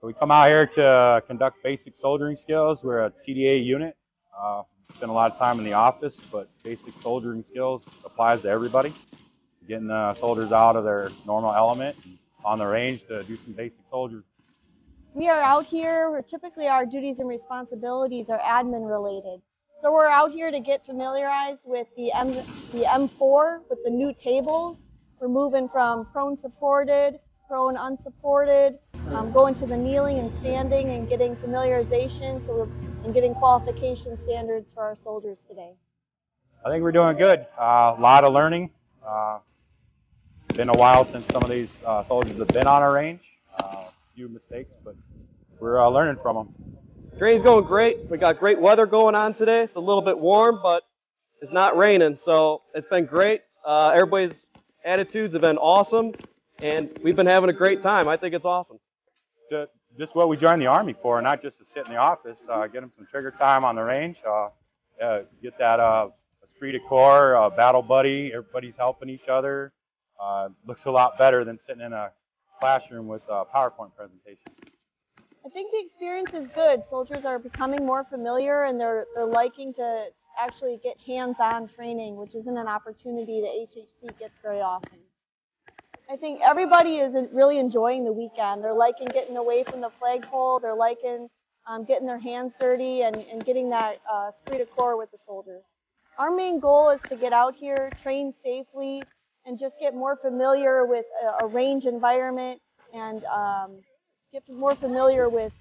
So we come out here to conduct basic soldiering skills. We're a TDA unit. Spend a lot of time in the office, but basic soldiering skills applies to everybody. Getting the soldiers out of their normal element and on the range to do some basic soldiering. We are out here, where typically our duties and responsibilities are admin related. So we're out here to get familiarized with the M4, with the new tables. We're moving from prone supported, prone unsupported, going to the kneeling and standing and getting familiarization and getting qualification standards for our soldiers today. I think we're doing good. A lot of learning. Been a while since some of these soldiers have been on our range. A few mistakes, but we're learning from them. Training's going great. We got great weather going on today. It's a little bit warm, but it's not raining, so it's been great. Everybody's attitudes have been awesome, and we've been having a great time. I think it's awesome. Just what we joined the Army for, not just to sit in the office. Get them some trigger time on the range. Get that esprit de corps, battle buddy. Everybody's helping each other. Looks a lot better than sitting in a classroom with a PowerPoint presentation. I think the experience is good. Soldiers are becoming more familiar, and they're liking to actually get hands-on training, which isn't an opportunity that HHC gets very often. I think everybody is really enjoying the weekend. They're liking getting away from the flagpole. They're liking getting their hands dirty and getting that esprit de corps with the soldiers. Our main goal is to get out here, train safely, and just get more familiar with a range environment and get more familiar with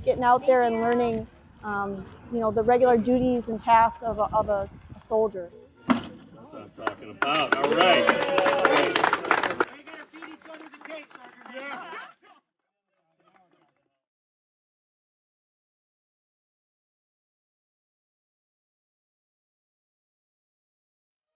getting out there and learning, the regular duties and tasks of a soldier. That's what I'm talking about. All right.